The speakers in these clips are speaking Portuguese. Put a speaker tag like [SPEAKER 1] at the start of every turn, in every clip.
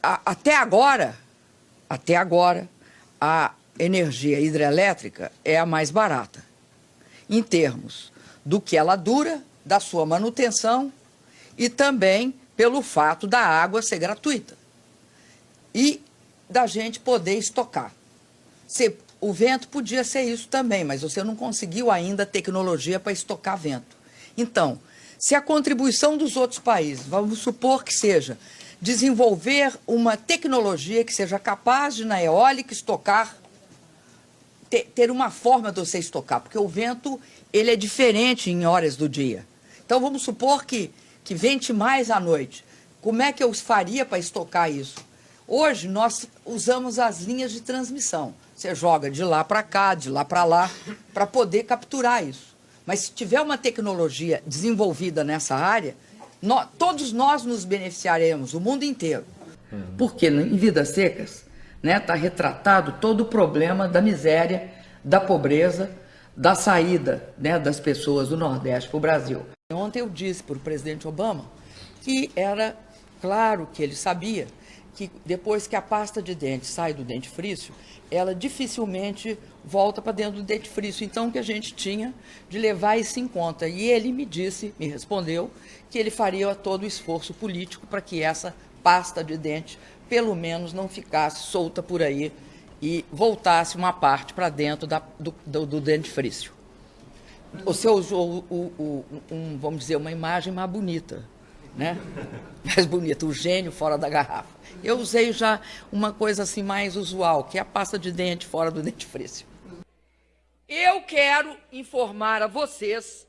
[SPEAKER 1] até agora, a energia hidrelétrica é a mais barata, em termos do que ela dura, da sua manutenção e também pelo fato da água ser gratuita e da gente poder estocar. O vento podia ser isso também, mas você não conseguiu ainda tecnologia para estocar vento. Então, se a contribuição dos outros países, vamos supor que seja desenvolver uma tecnologia que seja capaz de, na eólica, estocar, ter uma forma de você estocar, porque o vento ele é diferente em horas do dia. Então, vamos supor que vente mais à noite. Como é que eu faria para estocar isso? Hoje, nós usamos as linhas de transmissão. Você joga de lá para cá, de lá para lá, para poder capturar isso. Mas se tiver uma tecnologia desenvolvida nessa área, todos nós nos beneficiaremos, o mundo inteiro. Porque em Vidas Secas está retratado todo o problema da miséria, da pobreza, da saída das pessoas do Nordeste para o Brasil. Ontem eu disse para o presidente Obama que era claro que ele sabia que depois que a pasta de dente sai do dentifrício, ela dificilmente volta para dentro do dentifrício. Então, o que a gente tinha de levar isso em conta. E ele me respondeu, que ele faria todo o esforço político para que essa pasta de dente, pelo menos, não ficasse solta por aí e voltasse uma parte para dentro do dentifrício. Você usou, vamos dizer, uma imagem mais bonita, né? Mais bonita, o gênio fora da garrafa. Eu usei já uma coisa assim mais usual, que é a pasta de dente fora do dentifrício. Eu quero informar a vocês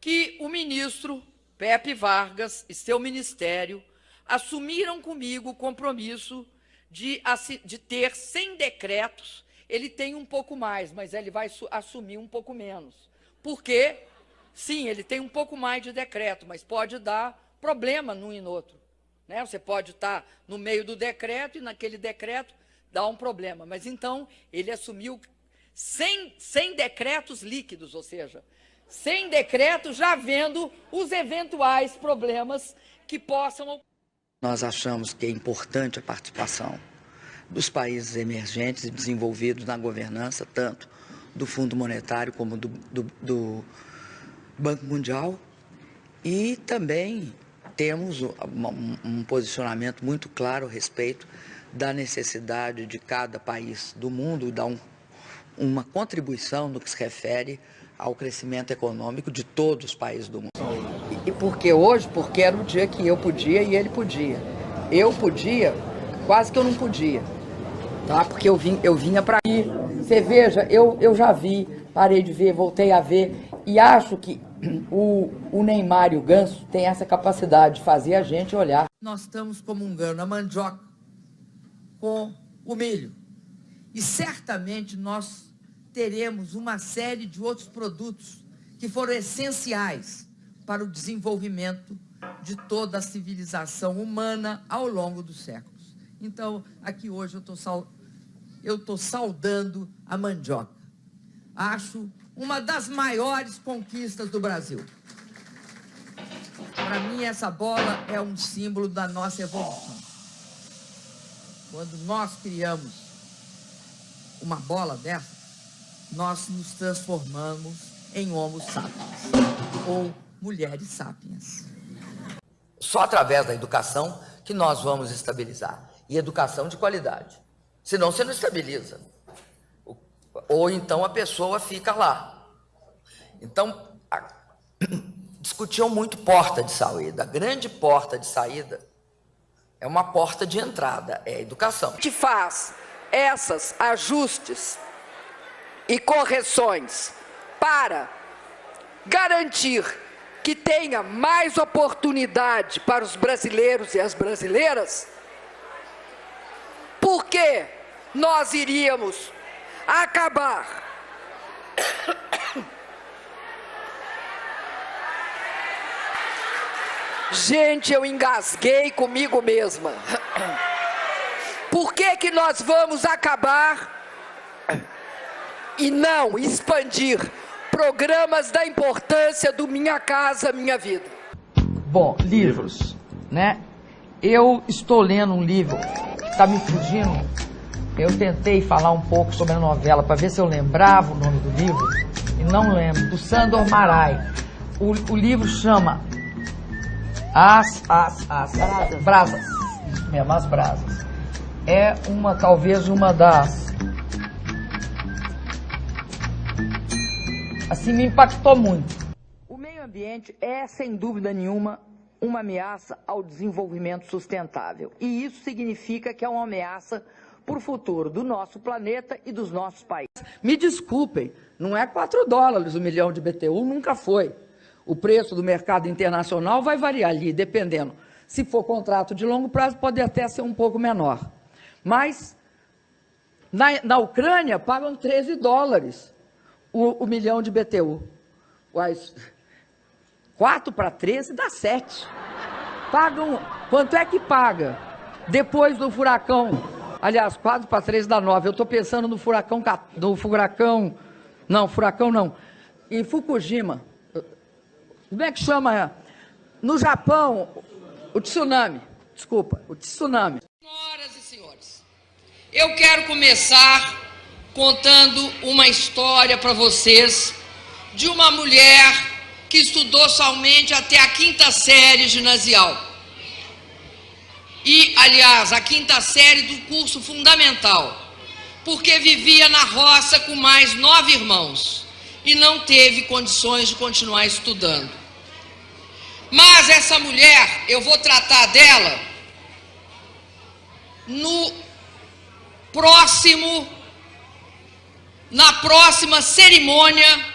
[SPEAKER 1] que o ministro Pepe Vargas e seu ministério assumiram comigo o compromisso de ter 100 decretos. Ele tem um pouco mais, mas ele vai assumir um pouco menos. Por quê? Sim, ele tem um pouco mais de decreto, mas pode dar problema num e no outro. Você pode estar no meio do decreto e naquele decreto dá um problema. Mas então ele assumiu 100 decretos líquidos, ou seja, 100 decretos já vendo os eventuais problemas que possam... Nós achamos que é importante a participação dos países emergentes e desenvolvidos na governança, tanto do Fundo Monetário como do Banco Mundial, e também temos um posicionamento muito claro a respeito da necessidade de cada país do mundo dar uma contribuição no que se refere ao crescimento econômico de todos os países do mundo. E por que hoje? Porque era o dia que eu podia e ele podia. Eu podia, quase que eu não podia, tá? Porque eu vinha para aqui. Você veja, eu já vi, parei de ver, voltei a ver, e acho que o Neymar e o Ganso têm essa capacidade de fazer a gente olhar. Nós estamos comungando a mandioca com o milho. E certamente nós teremos uma série de outros produtos que foram essenciais para o desenvolvimento de toda a civilização humana ao longo dos séculos. Então, aqui hoje eu estou saudando a mandioca. Acho uma das maiores conquistas do Brasil. Para mim, essa bola é um símbolo da nossa evolução. Quando nós criamos uma bola dessa, nós nos transformamos em Homo sapiens, ou mulheres sapiens. Só através da educação que nós vamos estabilizar. E educação de qualidade. Senão você não estabiliza. Ou então a pessoa fica lá. Então, discutiam muito porta de saída. A grande porta de saída é uma porta de entrada, é a educação. A gente faz esses ajustes e correções para garantir que tenha mais oportunidade para os brasileiros e as brasileiras, porque nós iríamos acabar gente, eu engasguei comigo mesma. Por que nós vamos acabar e não expandir programas da importância do Minha Casa Minha Vida? Bom, livros, né? Eu estou lendo um livro que está me fugindo. Eu tentei falar um pouco sobre a novela para ver se eu lembrava o nome do livro e não lembro, do Sandor Márai. O livro chama Brasas. Mesmo, As Brasas. É talvez uma das... Assim, me impactou muito. O meio ambiente é, sem dúvida nenhuma, uma ameaça ao desenvolvimento sustentável. E isso significa que é uma ameaça para o futuro do nosso planeta e dos nossos países. Me desculpem, não é $4 o milhão de BTU, nunca foi. O preço do mercado internacional vai variar ali, dependendo. Se for contrato de longo prazo, pode até ser um pouco menor. Mas, na Ucrânia, pagam $13 o milhão de BTU. 4 para 13 dá 7. Pagam, quanto é que paga? Depois do furacão, aliás, 4 para 13 dá 9. Eu estou pensando no furacão, em Fukushima. Como é que chama? No Japão, o tsunami. Senhoras e senhores, eu quero começar contando uma história para vocês de uma mulher que estudou somente até a 5ª série ginasial. E, aliás, a 5ª série do curso fundamental, porque vivia na roça com mais 9 irmãos e não teve condições de continuar estudando. Mas essa mulher, eu vou tratar dela na próxima cerimônia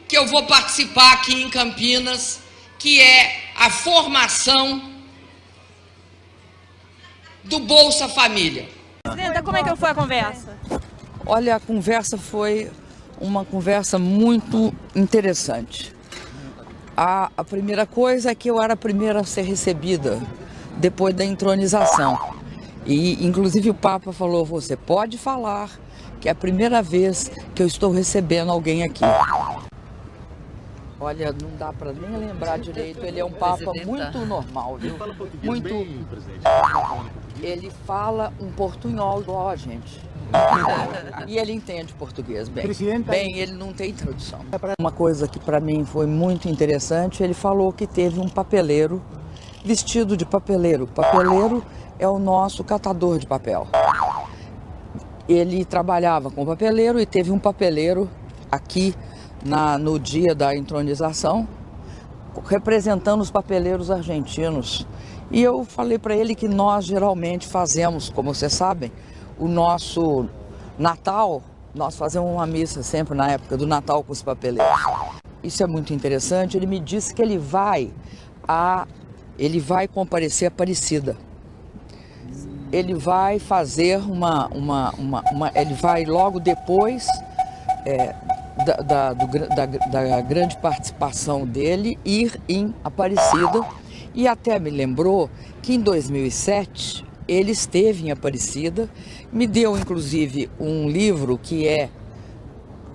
[SPEAKER 1] que eu vou participar aqui em Campinas, que é a formação do Bolsa Família.
[SPEAKER 2] Presidenta, como é que foi a conversa?
[SPEAKER 1] Olha, a conversa foi uma conversa muito interessante. A primeira coisa é que eu era a primeira a ser recebida depois da entronização. E, inclusive, o Papa falou, você pode falar que é a primeira vez que eu estou recebendo alguém aqui. Olha, não dá para nem lembrar direito, ele é um Papa muito normal, viu? Muito. Ele fala um portunhol igual a gente. E ele entende português bem. Bem, ele não tem tradução. Uma coisa que para mim foi muito interessante, ele falou que teve um papeleiro vestido de papeleiro. Papeleiro é o nosso catador de papel. Ele trabalhava com papeleiro e teve um papeleiro aqui no dia da entronização, representando os papeleiros argentinos. E eu falei para ele que nós geralmente fazemos, como vocês sabem, o nosso Natal, nós fazemos uma missa sempre na época do Natal com os papeleiros. Isso é muito interessante. Ele me disse que ele vai comparecer a Aparecida. Ele vai fazer ele vai logo depois da grande participação dele ir em Aparecida, e até me lembrou que em 2007 ele esteve em Aparecida, me deu inclusive um livro que é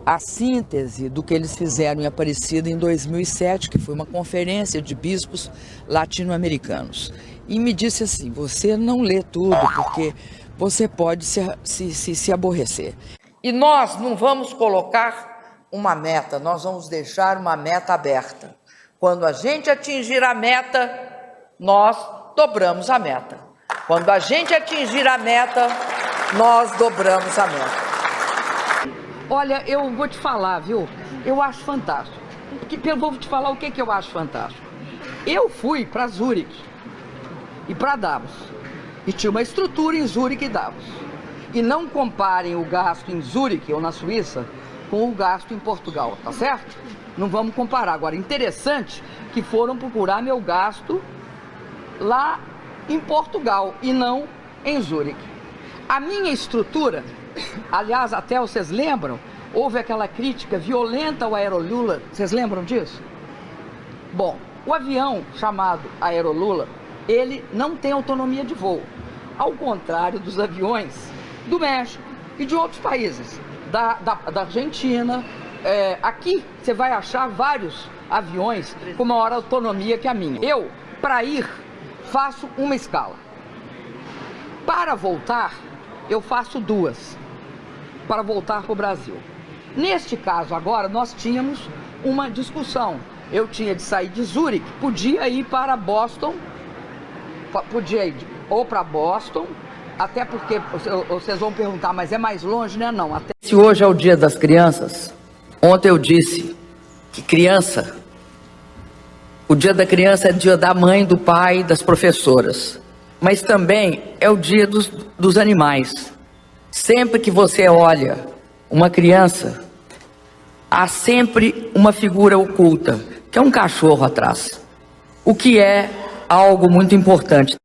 [SPEAKER 1] a síntese do que eles fizeram em Aparecida em 2007, que foi uma conferência de bispos latino-americanos. E me disse assim, você não lê tudo porque você pode se aborrecer. E nós não vamos colocar uma meta, nós vamos deixar uma meta aberta. Quando a gente atingir a meta, nós dobramos a meta. Quando a gente atingir a meta, nós dobramos a meta. Olha, eu vou te falar, viu? Eu acho fantástico. Eu vou te falar o que eu acho fantástico. Eu fui para Zurique e para Davos. E tinha uma estrutura em Zurique e Davos. E não comparem o gasto em Zurique ou na Suíça com o gasto em Portugal, tá certo? Não vamos comparar. Agora, interessante que foram procurar meu gasto lá em Portugal e não em Zurique. A minha estrutura, aliás, até vocês lembram, houve aquela crítica violenta ao Aerolula, vocês lembram disso? Bom, o avião chamado Aerolula, ele não tem autonomia de voo, ao contrário dos aviões do México e de outros países, da Argentina. Aqui você vai achar vários aviões com maior autonomia que a minha. Eu, para ir, faço uma escala. Para voltar, eu faço 2, para voltar para o Brasil. Neste caso agora, nós tínhamos uma discussão. Eu tinha de sair de Zurique, podia ir para Boston, podia ir ou para Boston, até porque vocês vão perguntar, mas é mais longe, né? Não. Até... Se hoje é o Dia das Crianças, ontem eu disse que criança, o Dia da Criança é dia da mãe, do pai, das professoras, mas também é o dia dos animais. Sempre que você olha uma criança, há sempre uma figura oculta, que é um cachorro atrás, o que é algo muito importante.